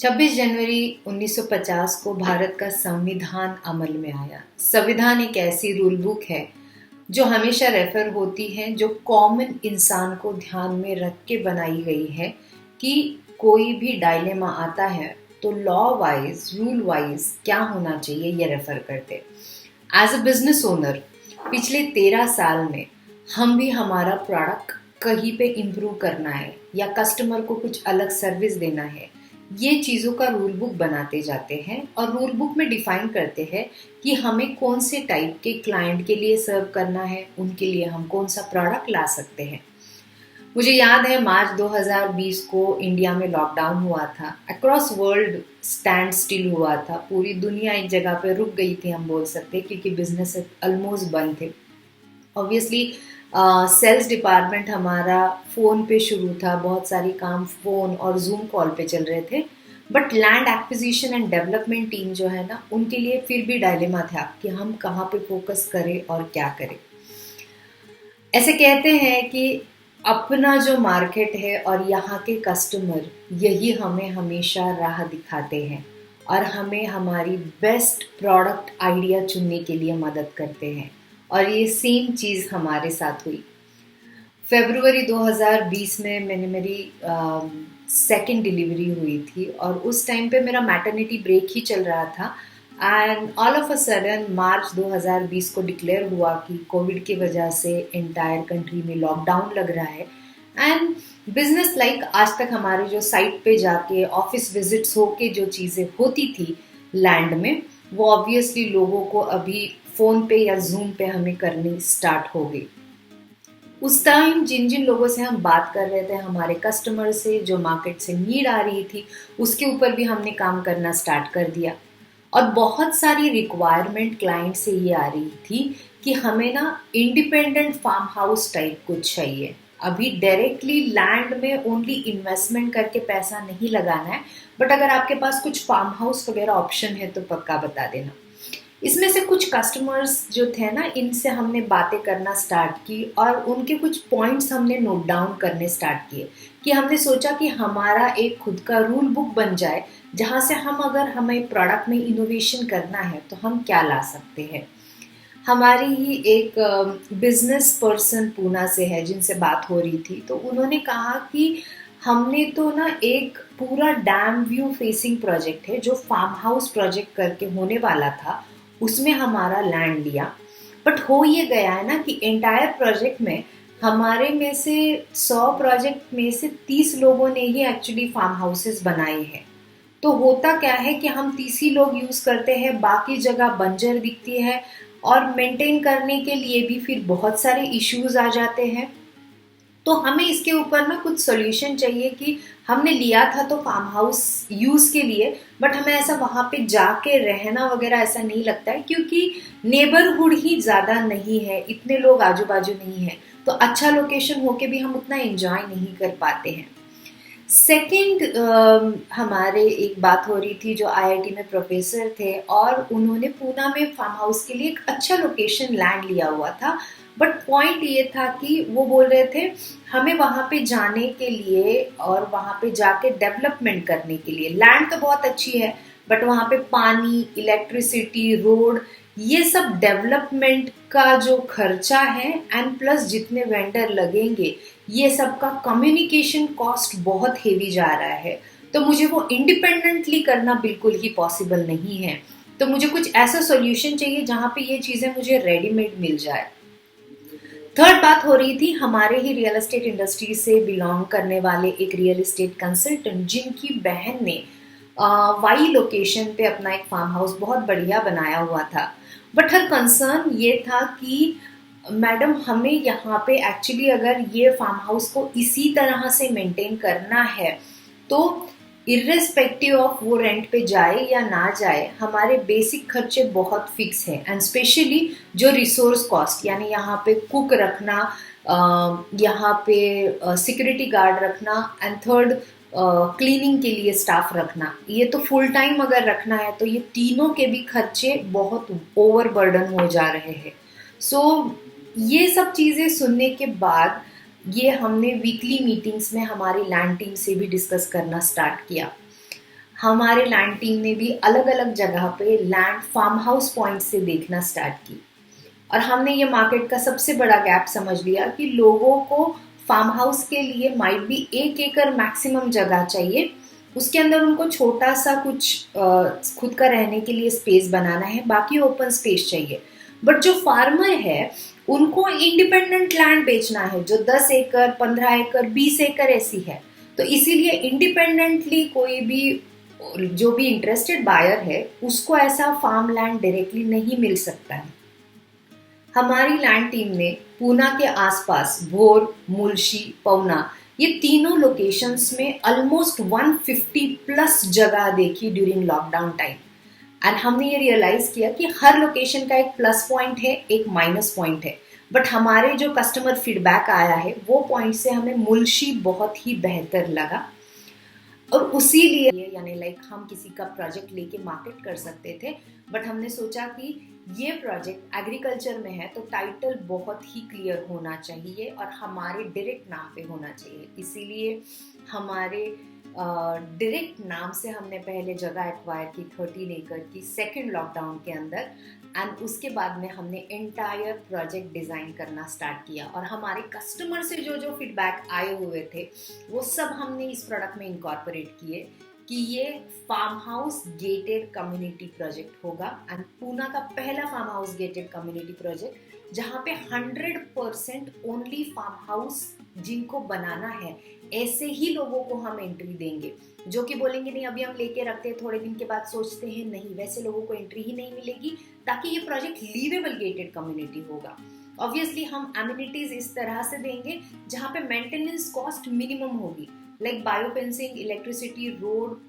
26 जनवरी 1950 को भारत का संविधान अमल में आया। संविधान एक ऐसी रूल बुक है जो हमेशा रेफर होती है, जो कॉमन इंसान को ध्यान में रख के बनाई गई है कि कोई भी डायलेमा आता है तो लॉ वाइज, रूल वाइज क्या होना चाहिए, ये रेफर करते। एज अ बिजनेस ओनर पिछले 13 साल में हम भी हमारा प्रोडक्ट कहीं पे इम्प्रूव करना है या कस्टमर को कुछ अलग सर्विस देना है, ये चीज़ों का रूल बुक बनाते जाते हैं और रूल बुक में डिफाइन करते हैं कि हमें कौन से टाइप के क्लाइंट के लिए सर्व करना है, उनके लिए हम कौन सा प्रोडक्ट ला सकते हैं। मुझे याद है मार्च 2020 को इंडिया में लॉकडाउन हुआ था, अक्रॉस वर्ल्ड स्टैंड स्टिल हुआ था, पूरी दुनिया एक जगह पे रुक गई थी हम बोल सकते, क्योंकि बिजनेस ऑलमोस्ट बंद थे। ऑब्वियसली सेल्स डिपार्टमेंट हमारा फ़ोन पे शुरू था, बहुत सारी काम फ़ोन और जूम कॉल पे चल रहे थे, but land acquisition and development team जो है ना, उनके लिए फिर भी डायलेमा था कि हम कहाँ पे फोकस करें और क्या करें। ऐसे कहते हैं कि अपना जो मार्केट है और यहाँ के कस्टमर, यही हमें हमेशा राह दिखाते हैं और हमें हमारी बेस्ट प्रोडक्ट आइडिया चुनने के लिए मदद करते हैं। और ये सेम चीज़ हमारे साथ हुई। फरवरी 2020 में मैंने मेरी सेकंड डिलीवरी हुई थी और उस टाइम पे मेरा मैटरनिटी ब्रेक ही चल रहा था and all of a sudden March 2020 को डिक्लेयर हुआ कि कोविड की वजह से एंटायर कंट्री में लॉकडाउन लग रहा है एंड बिजनेस लाइक आज तक हमारे जो साइट पे जाके ऑफिस विजिट्स होके जो चीज़ें होती थी लैंड में, वो ऑब्वियसली लोगों को अभी फ़ोन पे या जूम पे हमें करनी स्टार्ट हो गई। उस टाइम जिन जिन लोगों से हम बात कर रहे थे, हमारे कस्टमर से, जो मार्केट से नीड आ रही थी, उसके ऊपर भी हमने काम करना स्टार्ट कर दिया। और बहुत सारी रिक्वायरमेंट क्लाइंट से ये आ रही थी कि हमें ना इंडिपेंडेंट फार्म हाउस टाइप कुछ चाहिए। अभी डायरेक्टली लैंड में ओनली इन्वेस्टमेंट करके पैसा नहीं लगाना है, बट अगर आपके पास कुछ फार्म हाउस वगैरह ऑप्शन है तो पक्का बता देना। इसमें से कुछ कस्टमर्स जो थे ना, इनसे हमने बातें करना स्टार्ट की और उनके कुछ पॉइंट्स हमने नोट डाउन करने स्टार्ट किए कि हमने सोचा कि हमारा एक खुद का रूल बुक बन जाए, जहाँ से हम अगर हमें प्रोडक्ट में इनोवेशन करना है तो हम क्या ला सकते हैं। हमारी ही एक बिजनेस पर्सन पूना से है जिनसे बात हो रही थी, तो उन्होंने कहा कि हमने तो ना एक पूरा डैम व्यू फेसिंग प्रोजेक्ट है जो फार्म हाउस प्रोजेक्ट करके होने वाला था, उसमें हमारा लैंड लिया। बट हो ये गया है ना कि एंटायर प्रोजेक्ट में हमारे में से 100 प्रोजेक्ट में से 30 लोगों ने ही एक्चुअली फार्म हाउसेस बनाए हैं। तो होता क्या है कि हम 30 ही लोग यूज़ करते हैं, बाकी जगह बंजर दिखती है और मेंटेन करने के लिए भी फिर बहुत सारे इश्यूज आ जाते हैं। तो हमें इसके ऊपर ना कुछ सॉल्यूशन चाहिए कि हमने लिया था तो फार्म हाउस यूज के लिए, बट हमें ऐसा वहां पे जाके रहना वगैरह ऐसा नहीं लगता है, क्योंकि नेबरहुड ही ज्यादा नहीं है, इतने लोग आजू बाजू नहीं है, तो अच्छा लोकेशन होके भी हम उतना एंजॉय नहीं कर पाते हैं। सेकंड, हमारे एक बात हो रही थी जो आईआईटी में प्रोफेसर थे और उन्होंने पूना में फार्म हाउस के लिए एक अच्छा लोकेशन लैंड लिया हुआ था। बट पॉइंट ये था कि वो बोल रहे थे हमें वहाँ पे जाने के लिए और वहाँ पे जाके डेवलपमेंट करने के लिए, लैंड तो बहुत अच्छी है बट वहाँ पे पानी, इलेक्ट्रिसिटी, रोड, ये सब डेवलपमेंट का जो खर्चा है एंड प्लस जितने वेंडर लगेंगे, ये सब का कम्युनिकेशन कॉस्ट बहुत हेवी जा रहा है। तो मुझे वो इंडिपेंडेंटली करना बिल्कुल ही पॉसिबल नहीं है। तो मुझे कुछ ऐसा सॉल्यूशन चाहिए जहाँ पे ये चीज़ें मुझे रेडीमेड मिल जाए। थर्ड बात हो रही थी हमारे ही रियल एस्टेट इंडस्ट्री से बिलोंग करने वाले एक रियल एस्टेट कंसल्टेंट, जिनकी बहन ने वाई लोकेशन पे अपना एक फार्म हाउस बहुत बढ़िया बनाया हुआ था। बट हर कंसर्न ये था कि मैडम हमें यहाँ पे एक्चुअली अगर ये फार्म हाउस को इसी तरह से मेंटेन करना है तो इर्रेस्पेक्टिव ऑफ वो रेंट पे जाए या ना जाए, हमारे बेसिक खर्चे बहुत फिक्स है एंड स्पेशली जो रिसोर्स कॉस्ट, यानी यहाँ पे कुक रखना, यहाँ पे सिक्योरिटी गार्ड रखना एंड थर्ड क्लीनिंग के लिए स्टाफ रखना, ये तो फुल टाइम अगर रखना है तो ये तीनों के भी खर्चे बहुत ओवर बर्डन हो जा रहे हैं। सो ये सब चीज़ें सुनने के बाद ये हमने वीकली मीटिंग्स में हमारी लैंड टीम से भी डिस्कस करना स्टार्ट किया। हमारे लैंड टीम ने भी अलग अलग जगह पे लैंड फार्म हाउस पॉइंट से देखना स्टार्ट की, और हमने ये मार्केट का सबसे बड़ा गैप समझ लिया कि लोगों को फार्म हाउस के लिए माइट भी 1 एकड़ मैक्सिमम जगह चाहिए, उसके अंदर उनको छोटा सा कुछ खुद का रहने के लिए स्पेस बनाना है, बाकी ओपन स्पेस चाहिए। बट जो फार्मर है उनको इंडिपेंडेंट लैंड बेचना है जो 10 एकड़ 15 एकड़ 20 एकड़ ऐसी है, तो इसीलिए इंडिपेंडेंटली कोई भी जो भी इंटरेस्टेड बायर है उसको ऐसा फार्म लैंड डायरेक्टली नहीं मिल सकता है। हमारी लैंड टीम ने पूना के आसपास भोर, मुल्शी, पौना ये तीनों लोकेशंस में ऑलमोस्ट 150 प्लस जगह देखी ड्यूरिंग लॉकडाउन टाइम, एंड हमने ये रियलाइज किया कि हर लोकेशन का एक प्लस पॉइंट है, एक माइनस पॉइंट है, बट हमारे जो कस्टमर फीडबैक आया है वो पॉइंट से हमें मुल्शी बहुत ही बेहतर लगा, और उसी लिए यानी लाइक हम किसी का प्रोजेक्ट लेके मार्केट कर सकते थे, बट हमने सोचा कि ये प्रोजेक्ट एग्रीकल्चर में है तो टाइटल बहुत ही क्लियर होना चाहिए और हमारे डायरेक्ट नाम पे होना चाहिए, इसीलिए हमारे डायरेक्ट नाम से हमने पहले जगह एक्वायर की 13 एकड़ की सेकेंड लॉकडाउन के अंदर, एंड उसके बाद में हमने एंटायर प्रोजेक्ट डिज़ाइन करना स्टार्ट किया, और हमारे कस्टमर से जो जो फीडबैक आए हुए थे वो सब हमने इस प्रोडक्ट में इनकॉर्पोरेट किए कि ये farm house gated community project होगा, एंड पूना का पहला farm house gated community project जहाँ पे 100% ओनली फार्म हाउस जिनको बनाना है ऐसे ही लोगों को हम एंट्री देंगे, जो कि बोलेंगे नहीं अभी हम लेके रखते हैं थोड़े दिन के बाद सोचते हैं, नहीं, वैसे लोगों को एंट्री ही नहीं मिलेगी, ताकि ये प्रोजेक्ट लीवेबल गेटेड कम्युनिटी होगा। ऑब्वियसली हम एमिनिटीज इस तरह से देंगे जहाँ पे मेंटेनेंस कॉस्ट मिनिमम होगी, like biofencing, electricity, road,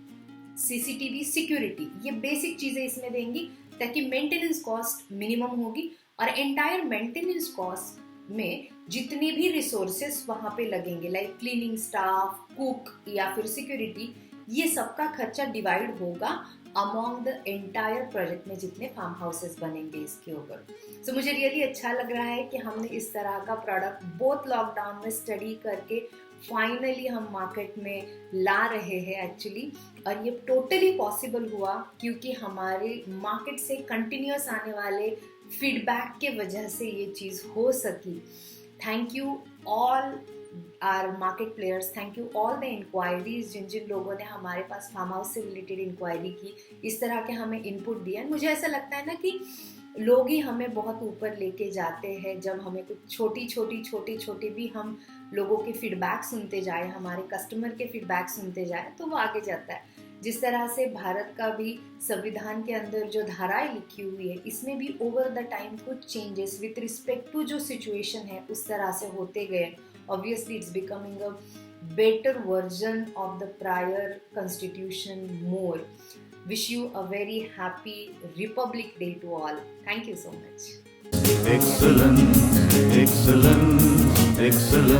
CCTV, security, ये बेसिक चीजें इसमें देंगी ताकि मेंटेनेंस कॉस्ट मिनिमम होगी, और एंटायर मेंटेनेंस कॉस्ट में जितने भी रिसोर्सेस वहां पे लगेंगे लाइक क्लीनिंग स्टाफ, कुक या फिर सिक्योरिटी, ये सबका खर्चा डिवाइड होगा अमॉन्ग द एंटायर प्रोजेक्ट में जितने फार्म हाउसेस बनेंगे इसके ऊपर। सो मुझे रियली अच्छा लग रहा है कि हमने इस तरह का प्रोडक्ट बोथ लॉकडाउन में स्टडी करके फाइनली हम मार्केट में ला रहे हैं एक्चुअली, और ये टोटली पॉसिबल हुआ क्योंकि हमारे मार्केट से कंटिन्यूस आने वाले फीडबैक के वजह से ये चीज़ हो सकी। Thank you all our market players, thank you all the inquiries जिन जिन लोगों ने हमारे पास फार्म हाउस से रिलेटेड इंक्वायरी की, इस तरह के हमें इनपुट दिया। मुझे ऐसा लगता है ना कि लोग ही हमें बहुत ऊपर लेके जाते हैं, जब हमें कुछ छोटी छोटी भी हम लोगों के फीडबैक सुनते जाए, हमारे कस्टमर के फीडबैक सुनते जाए, तो वो आगे जाता है। जिस तरह से भारत का भी संविधान के अंदर जो धाराएं लिखी हुई है, इसमें भी ओवर द टाइम कुछ चेंजेस विथ रिस्पेक्ट टू जो सिचुएशन है उस तरह से होते गए। Obviously it's becoming a better version of the prior constitution more. Wish you a very happy Republic Day to all. Thank you so much. Excellent, excellent, excellent.